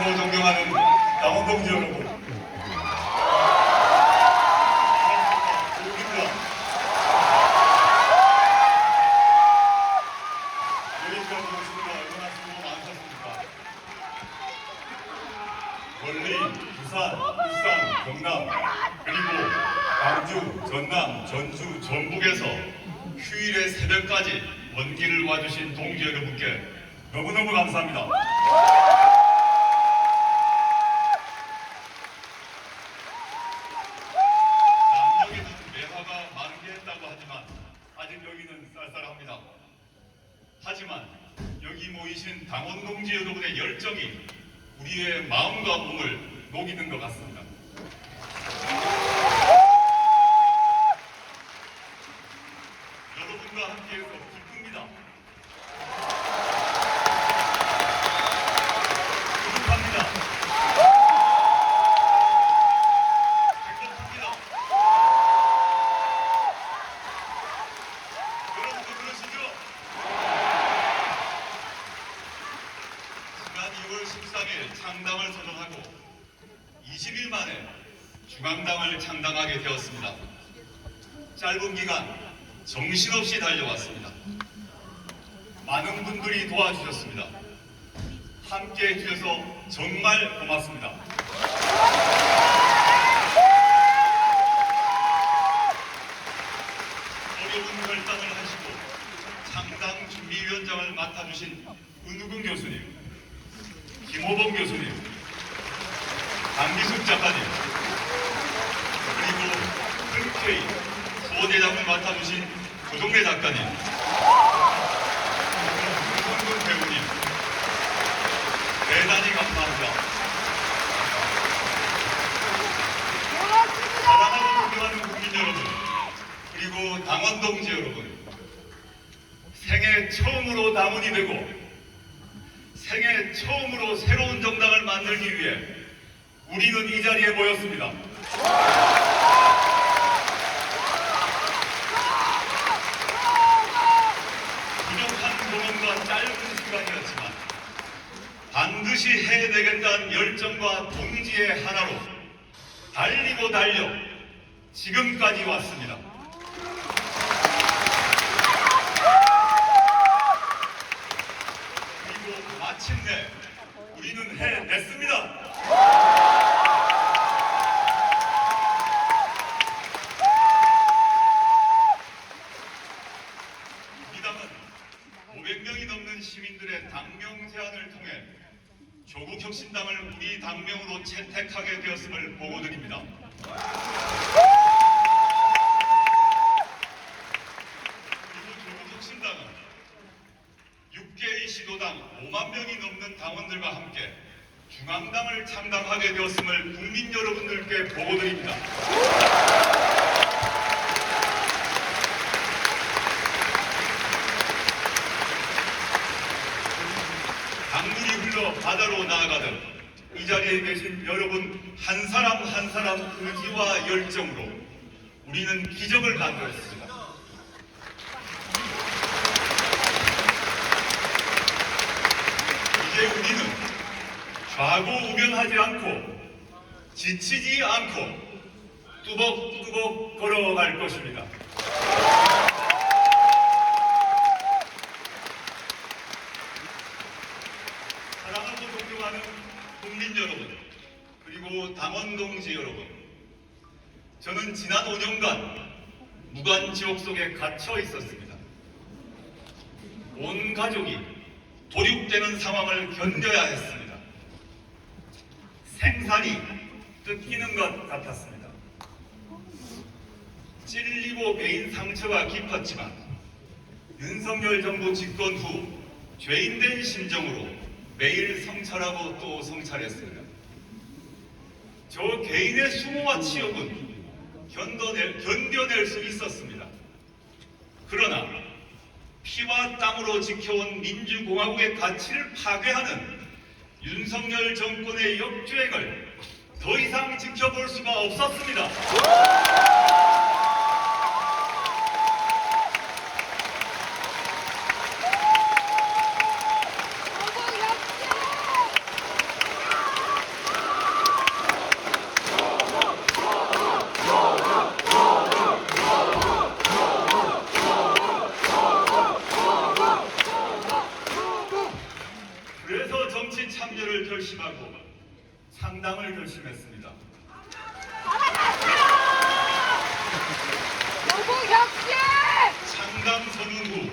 사랑하고 존경하는 당원동지 여러분, 여기까지 오시느라 얼마나 수고 많으셨습니까? 멀리 부산, 울산, 경남, 그리고 광주, 전남, 전주, 전북에서 휴일의 새벽까지 먼 길을 와주신 동지 여러분께 너무너무 감사합니다. 남쪽에는 매화가 만개했다고 하지만 아직 여기는 쌀쌀합니다. 하지만 여기 모이신 당원 동지 여러분의 열정이 우리의 마음과 몸을 녹이는 것 같습니다. 여러분과 함께해서 기쁩니다. 뿌듯합니다. 행복합니다. 여러분도 그러시죠? 지난 2월 13일 창당을 선언하고 20일 만에 중앙당을 창당하게 되었습니다. 짧은 기간 정신없이 달려왔습니다. 많은 분들이 도와주셨습니다. 함께 해주셔서 정말 고맙습니다. 어려운 결단을 하시고 창당 준비위원장을 맡아주신 은우근 교수님, 김호범 교수님, 강기숙 작가님, 그리고 흔쾌히 소대장을 맡아주신 조정래 작가님, 김성근 배우님, 대단히 감사합니다. 사랑하고 존경하는 국민 여러분, 그리고 당원 동지 여러분, 생애 처음으로 당원이 되고 생애 처음으로 새로운 정당을 만들기 위해 우리는 이 자리에 모였습니다. 부족한 경험과 짧은 시간이었지만 반드시 해내겠다는 열정과 동지의 하나로 달리고 달려 지금까지 왔습니다. 그리고 마침내 우리는 해냈습니다. 이 당은 500명이 넘는 시민들의 당명 제안을 통해 조국혁신당을 우리 당명으로 채택하게 되었음을 보고드립니다. 그리고 조국혁신당은 6개의 시도당 5만 명이 넘는 당원들과 함께 중앙당을 창당하게 되었음을 국민 여러분들께 보고드립니다. 강물이 흘러 바다로 나아가듯 이 자리에 계신 여러분 한 사람 한 사람 의지와 열정으로 우리는 기적을 만들었습니다. 이제 우리는 좌고우변하지 않고 지치지 않고 뚜벅뚜벅 걸어갈 것입니다. 사랑하고 존경하는 국민 여러분, 그리고 당원 동지 여러분, 저는 지난 5년간 무관지옥 속에 갇혀 있었습니다. 온 가족이 도륙되는 상황을 견뎌야 했습니다. 생산이 뜯기는 것 같았습니다. 찔리고 베인 상처가 깊었지만 윤석열 정부 집권 후 죄인된 심정으로 매일 성찰하고 또 성찰했습니다. 저 개인의 수모와 치욕은 견뎌낼 수 있었습니다. 그러나 피와 땀으로 지켜온 민주공화국의 가치를 파괴하는 윤석열 정권의 역주행을 더 이상 지켜볼 수가 없었습니다. 결심하고 창당을 결심했습니다. 창당 선언 후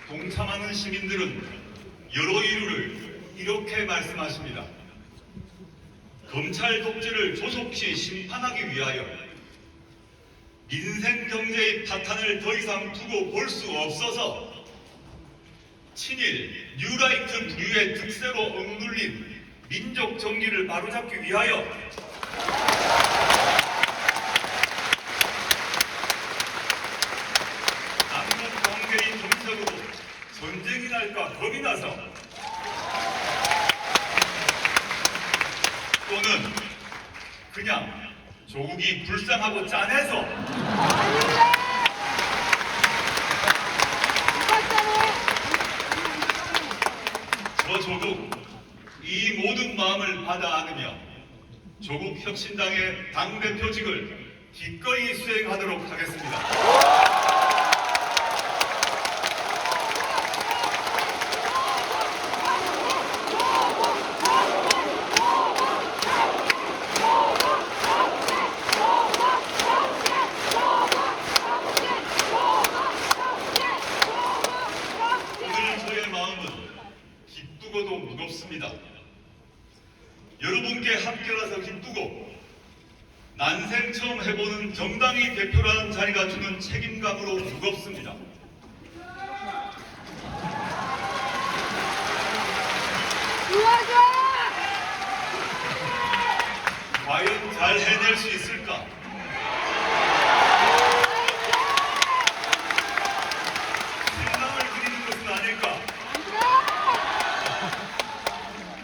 동참하는 시민들은 여러 이유를 이렇게 말씀하십니다. 검찰 독재를 조속히 심판하기 위하여 민생 경제의 파탄을 더 이상 두고 볼 수 없어서 친일 뉴라이트 부류의 득세로 억눌린 민족 정리를 바로잡기 위하여 남북 관계의 정책으로 전쟁이 날까 겁이 나서 또는 그냥 조국이 불쌍하고 짠해서 저 조국 이 모든 마음을 받아 안으며 조국혁신당의 당대표직을 기꺼이 수행하도록 하겠습니다. 오늘 저의 마음은 기쁘고도 무겁습니다. 여러분께 함께라서 기쁘고 난생 처음 해보는 정당의 대표라는 자리가 주는 책임감으로 무겁습니다. 과연 잘 해낼 수 있을까? 생각을 그리는 것은 아닐까?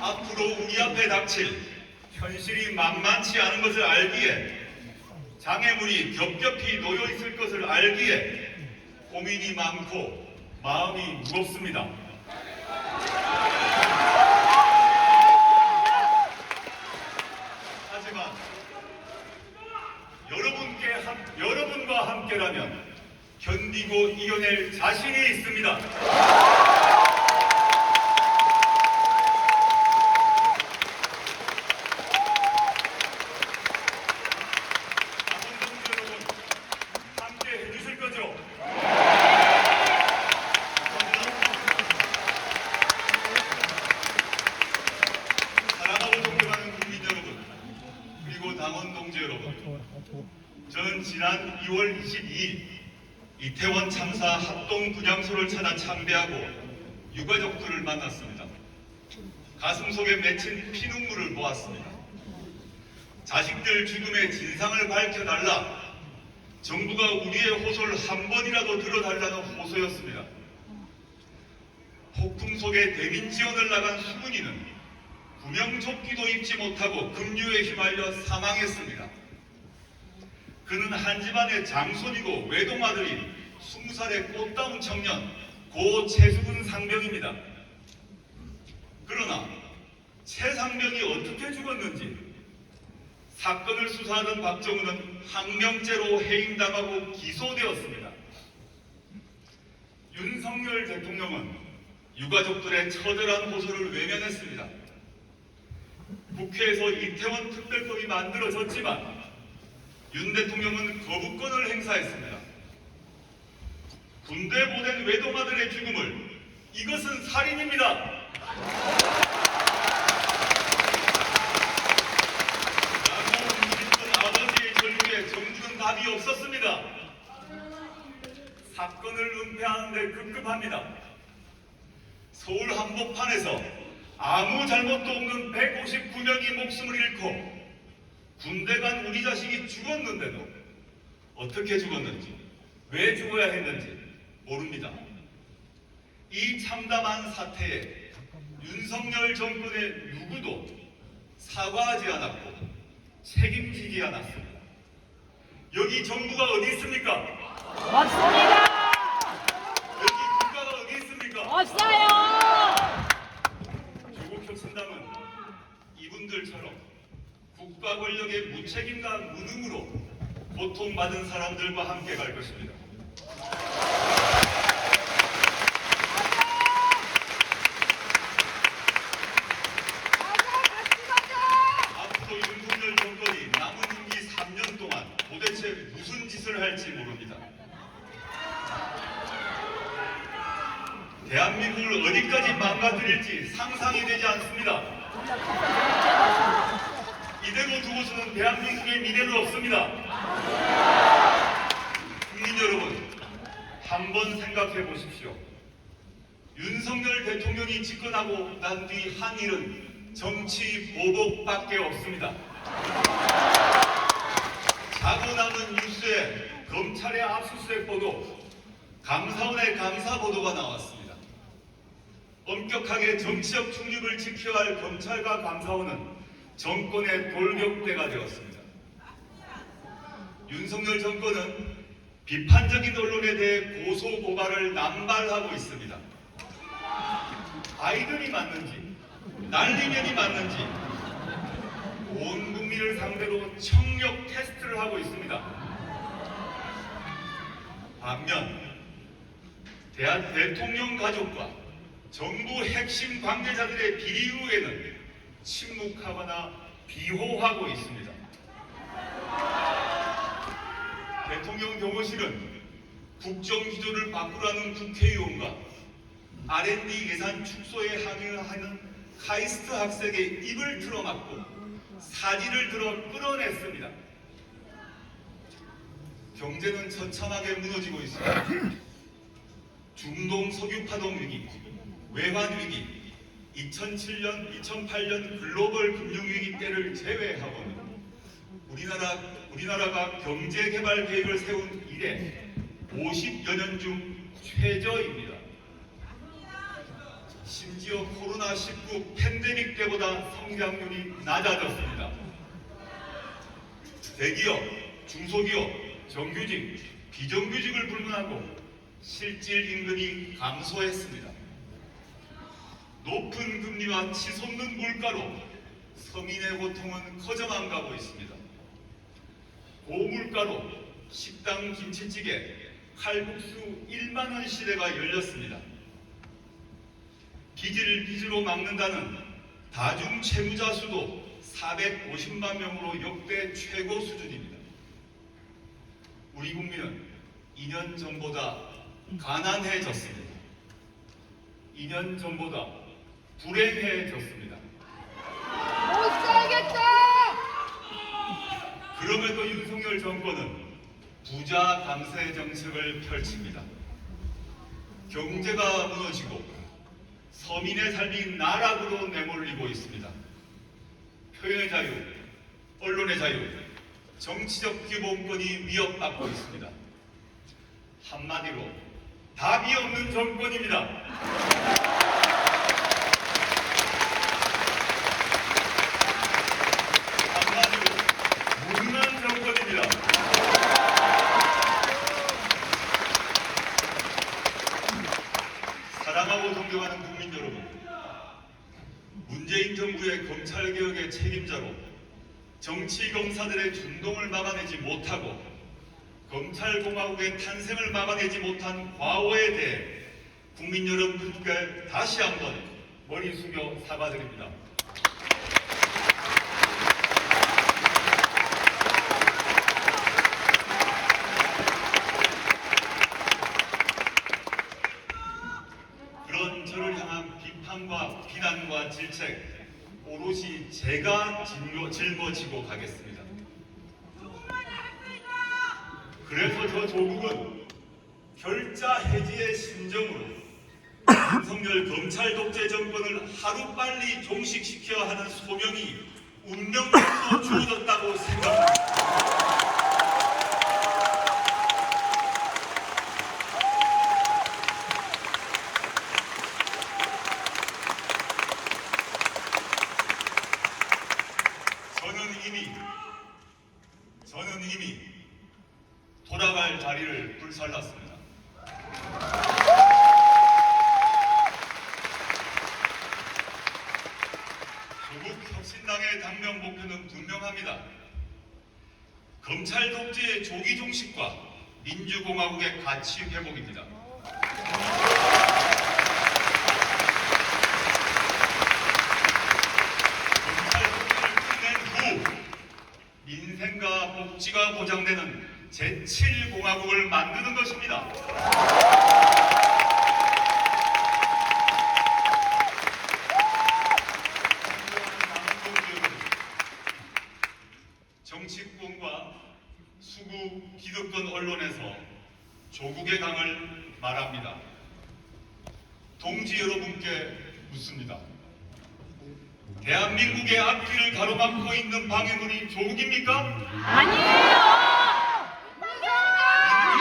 앞으로 우리 앞에 닥칠 현실이 만만치 않은 것을 알기에 장애물이 겹겹이 놓여 있을 것을 알기에 고민이 많고 마음이 무겁습니다. 하지만 여러분과 함께라면 견디고 이겨낼 자신이 있습니다. 당원 동지 여러분, 저는 지난 2월 22일 이태원 참사 합동 분향소를 찾아 참배하고 유가족들을 만났습니다. 가슴 속에 맺힌 피눈물을 보았습니다. 자식들 죽음의 진상을 밝혀달라, 정부가 우리의 호소를 한 번이라도 들어달라는 호소였습니다. 폭풍 속에 대민 지원을 나간 수문이는 구명조끼도 입지 못하고 급류에 휘말려 사망했습니다. 그는 한 집안의 장손이고 외동아들인 20살의 꽃다운 청년 고 최수근 상병입니다. 그러나 최 상병이 어떻게 죽었는지 사건을 수사하던 박정우는 항명죄로 해임당하고 기소되었습니다. 윤석열 대통령은 유가족들의 처절한 호소를 외면했습니다. 국회에서 이태원 특별법이 만들어졌지만 윤 대통령은 거부권을 행사했습니다. 군대 보낸 외동아들의 죽음을 이것은 살인입니다. 라고 움직였던 아버지의 절규에 정부는 답이 없었습니다. 사건을 은폐하는 데 급급합니다. 서울 한복판에서 아무 잘못도 없는 159명이 목숨을 잃고 군대 간 우리 자식이 죽었는데도 어떻게 죽었는지, 왜 죽어야 했는지 모릅니다. 이 참담한 사태에 윤석열 정권의 누구도 사과하지 않았고 책임지지 않았습니다. 여기 정부가 어디 있습니까? 없습니다. 여기 국가가 어디 있습니까? 없어요. 조국혁신당은 이분들처럼 국가 권력의 무책임과 무능으로 고통받은 사람들과 함께 갈 것입니다. 대한민국을 어디까지 망가뜨릴지 상상이 되지 않습니다. 이대로 두고서는 대한민국의 미래는 없습니다. 국민 여러분, 한번 생각해 보십시오. 윤석열 대통령이 집권하고 난 뒤 한 일은 정치 보복밖에 없습니다. 자고 남은 뉴스에 검찰의 압수수색 보도, 감사원의 감사 보도가 나왔습니다. 엄격하게 정치적 중립을 지켜야 할 검찰과 감사원은 정권의 돌격대가 되었습니다. 윤석열 정권은 비판적인 언론에 대해 고소 고발을 남발하고 있습니다. 바이든이 맞는지, 날리면이 맞는지 온 국민을 상대로 청력 테스트를 하고 있습니다. 반면 대통령 가족과 정부 핵심 관계자들의 비리 의혹에는 침묵하거나 비호하고 있습니다. 대통령 경호실은 국정기조를 바꾸라는 국회의원과 R&D 예산 축소에 항의하는 카이스트 학생의 입을 틀어막고 사지를 들어 끌어냈습니다. 경제는 처참하게 무너지고 있습니다. 중동 석유 파동 위기, 외환 위기, 2007년, 2008년 글로벌 금융위기 때를 제외하고는 우리나라가 경제개발 계획을 세운 이래 50여 년 중 최저입니다. 심지어 코로나19 팬데믹 때보다 성장률이 낮아졌습니다. 대기업, 중소기업, 정규직, 비정규직을 불문하고 실질 임금이 감소했습니다. 높은 금리와 치솟는 물가로 서민의 고통은 커져만 가고 있습니다. 고물가로 식당 김치찌개, 칼국수 1만 원 시대가 열렸습니다. 빚을 빚으로 막는다는 다중 채무자 수도 450만 명으로 역대 최고 수준입니다. 우리 국민은 2년 전보다 가난해졌습니다. 2년 전보다 불행해졌습니다. 못 살겠다! 그럼에도 윤석열 정권은 부자 감세 정책을 펼칩니다. 경제가 무너지고 서민의 삶이 나락으로 내몰리고 있습니다. 표현의 자유, 언론의 자유, 정치적 기본권이 위협받고 있습니다. 한마디로 답이 없는 정권입니다. 한마디로 무능한 정권입니다. 사랑하고 존경하는 국민 여러분, 문재인 정부의 검찰개혁의 책임자로 정치검사들의 준동을 막아내지 못하고 검찰공화국의 탄생을 막아내지 못한 과오에 대해 국민 여러분께 다시 한번 머리 숙여 사과드립니다. 그런 저를 향한 비판과 비난과 질책 오롯이 제가 짊어지고 가겠습니다. 그래서 저 조국은 결자 해지의 심정으로 윤석열 검찰 독재 정권을 하루빨리 종식시켜야 하는 소명이 운명적으로 주어졌다고 생각합니다. 저는 이미 돌아갈 자리를 불살랐습니다. 조국 혁신당의 당면 목표는 분명합니다. 검찰 독재의 조기 종식과 민주공화국의 가치 회복입니다. 검찰 독재를 끝낸 후 민생과 복지가 보장되는 제7공화국을 만드는 것입니다. 여러분께 묻습니다. 대한민국의 앞길을 가로막고 있는 방해물이 조국입니까? 아니에요.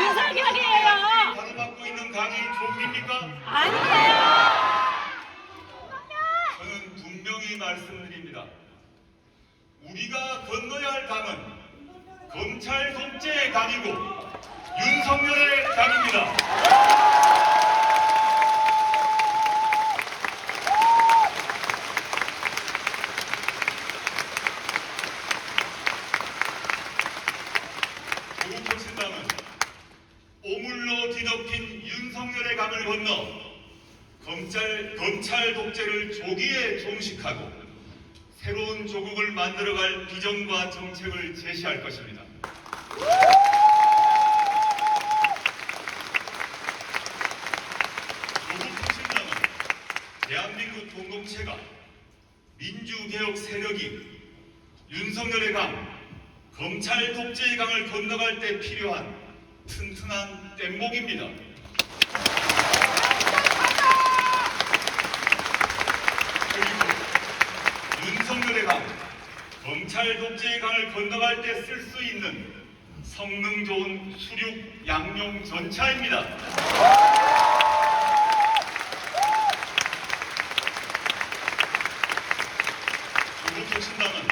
윤석열이에요. 가로막고 있는 강이 조국입니까? 아니에요. 저는 분명히 말씀드립니다. 우리가 건너야 할 강은 검찰 독재의 강이고 윤석열의 강입니다. 조국혁신당은 오물로 뒤덮인 윤석열의 강을 건너 검찰 독재를 조기에 종식하고 새로운 조국을 만들어갈 비전과 정책을 제시할 것입니다. 조국혁신당은 대한민국 공동체가 민주개혁 세력이 윤석열의 강, 검찰 독재의 강을 건너갈 때 필요한 튼튼한 뗏목입니다. 윤석열의 강, 검찰 독재의 강을 건너갈 때 쓸 수 있는 성능 좋은 수륙 양용 전차입니다. 조국혁신당은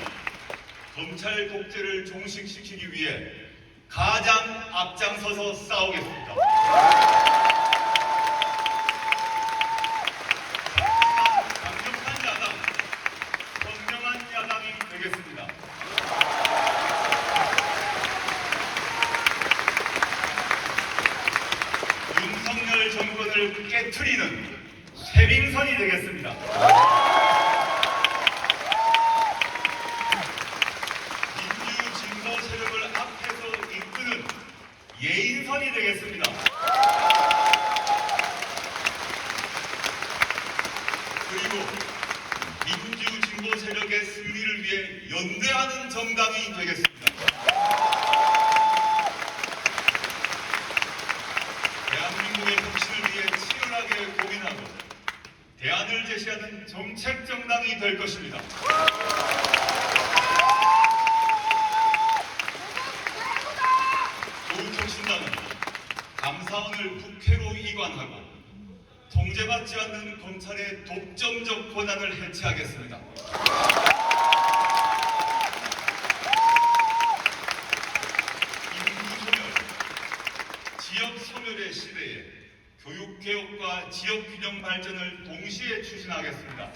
검찰 독재를 종식시키기 위해 가장 앞장서서 싸우겠습니다. 강력한 야당, 현명한 야당이 되겠습니다. 윤석열 정권을 깨트리는 쇄빙선이 되겠습니다. 민주진보 세력을 앞에서 이끄는 예인선이 되겠습니다. 그리고 민주진보 세력의 승리를 위해 연대하는 정당이 되겠습니다. 대한민국의 혁신을 위해 치열하게 고민하고 대안을 제시하는 정책 정당이 될 것입니다. 조국혁신당은 감사원을 국회로 이관하고 통제받지 않는 검찰의 독점적 권한을 해체하겠습니다. 인구소멸, 지역소멸의 시대에 교육개혁과 지역균형 발전을 동시에 추진하겠습니다.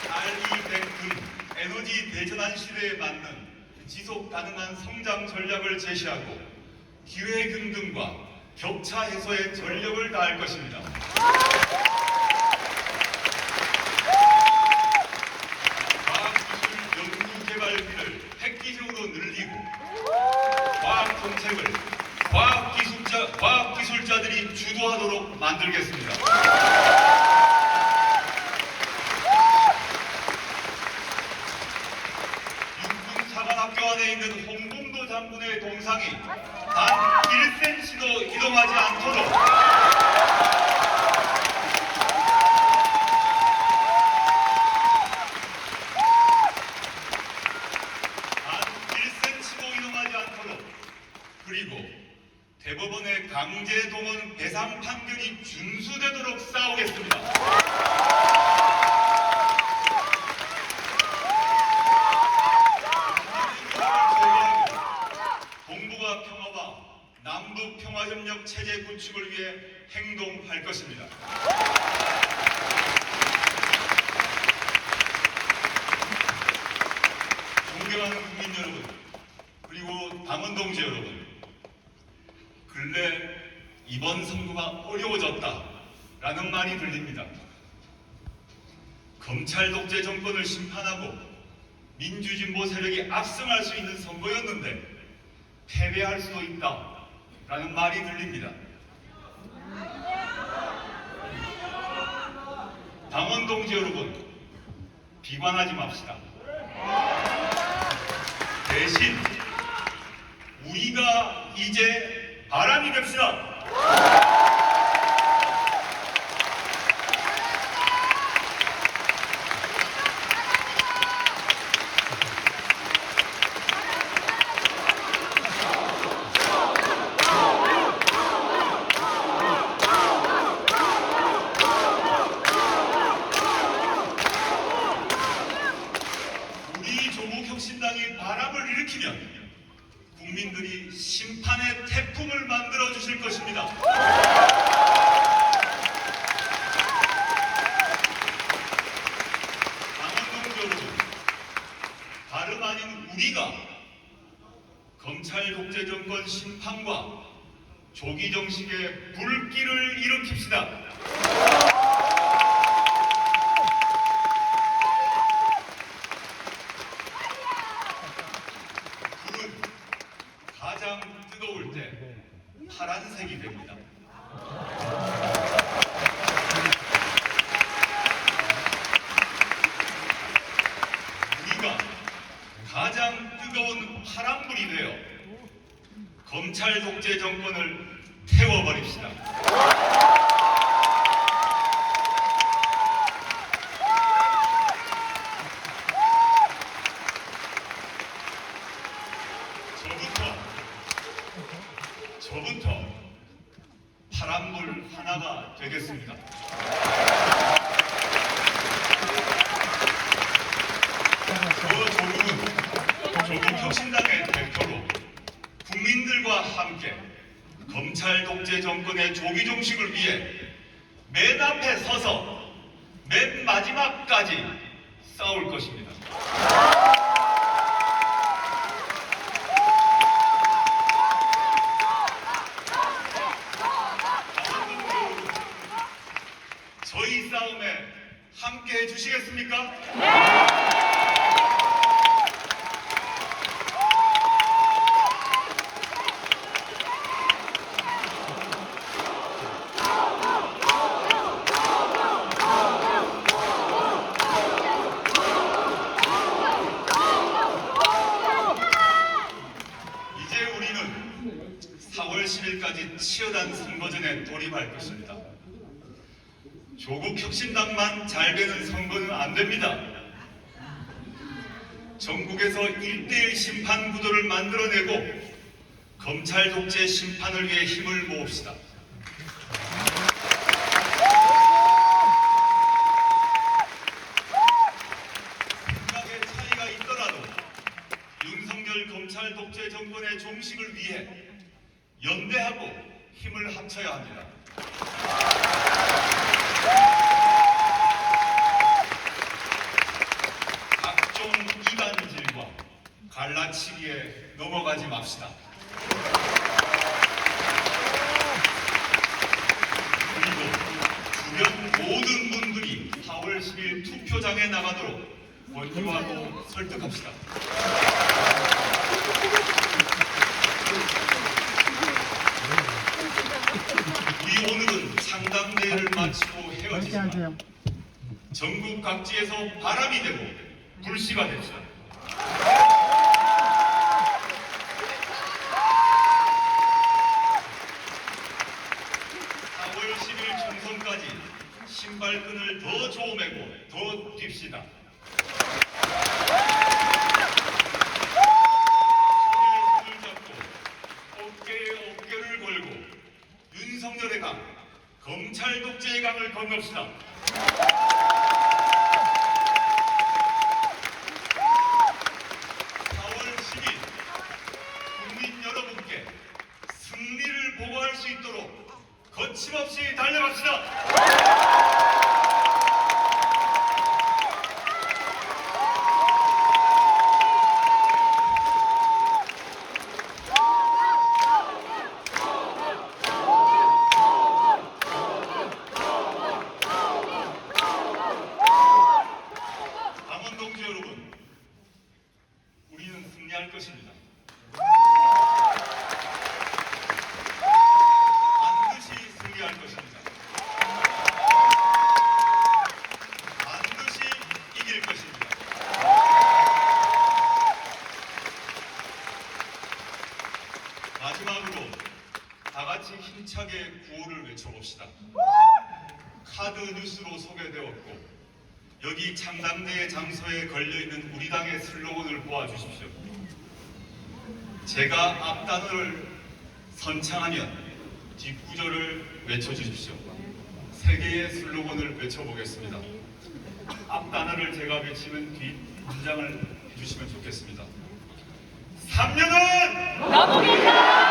RE100금 에너지 대전환 시대에 맞는 지속 가능한 성장 전략을 제시하고 기회균 등과 격차 해소에 전력을 다할 것입니다. 과학기술 연구개발비를 획기적으로 늘리고 과학정책을 과학기술자들이 주도하도록 만들겠습니다. 육군사관학교 안에 있는 홍범도 장군의 동상이 단 1cm도 이동하지 않도록 그리고 대법원의 강제 동원 배상 판결이 준수되도록 싸우겠습니다. 동북아 평화와 남북 평화협력 체제 구축을 위해 행동할 것입니다. 존경하는 국민 여러분, 그리고 당원 동지 여러분, 근래 이번 선거가 어려워졌다라는 말이 들립니다. 검찰 독재 정권을 심판하고 민주진보 세력이 압승할 수 있는 선거였는데 패배할 수도 있다라는 말이 들립니다. 당원 동지 여러분, 비관하지 맙시다. 대신 우리가 이제 바람이 됩시다. 우리 조국혁신당이 바람을 일으키면 국민들이 심판의 태풍을 만들어 주실 것입니다. 강원동 여러분, 다름 아닌 우리가 검찰 독재 정권 심판과 조기 정식의 불길을 일으킵시다. 불은 가장 뜨거울 때 파란색이 됩니다. 우리가 가장 뜨거운 파란불이 되어 검찰 독재 정권을 태워버립시다. 저부터 파란불 하나가 되겠습니다. 저 조국은 조국혁신당의 대표로 국민들과 함께 검찰 독재 정권의 조기 종식을 위해 맨 앞에 서서 맨 마지막까지 싸울 것입니다. 저희 싸움에 함께 해주시겠습니까? 이제 우리는 4월 10일까지 치열한 선거전에 돌입할 것입니다. 조국혁신당만 잘 되는 선거는 안 됩니다. 전국에서 1대1 심판 구도를 만들어내고 검찰 독재 심판을 위해 힘을 모읍시다. 생각의 차이가 있더라도 윤석열 검찰 독재 정권의 종식을 위해 연대하고 힘을 합쳐야 합니다. 각종 이간질과 갈라치기에 넘어가지 맙시다. 그리고 주변 모든 분들이 4월 10일 투표장에 나가도록 권유하고 설득합시다. 우리 오늘은 상담대회를 마치고 헤어지지만 전국 각지에서 바람이 되고 불씨가 됩시다. 4월 10일 총선까지 신발끈을 더 조매고 더 뜁시다. 손에 손을 잡고 어깨에 어깨를 걸고 윤석열의 강, 검찰 독재의 강을 건넙시다. 4월 10일 국민 여러분께 승리를 보고할 수 있도록 거침없이 달려갑시다. 강원동지 여러분, 우리는 승리할 것입니다. 반드시 승리할 것입니다. 힘차게 구호를 외쳐봅시다. 카드 뉴스로 소개되었고 여기 창당대의 장소에 걸려있는 우리 당의 슬로건을 보아주십시오. 제가 앞단을 선창하면 뒷구절을 외쳐주십시오. 세 개의 슬로건을 외쳐보겠습니다. 앞단어를 제가 외치면 뒷문장을 해주시면 좋겠습니다. 3년은 너무겠다!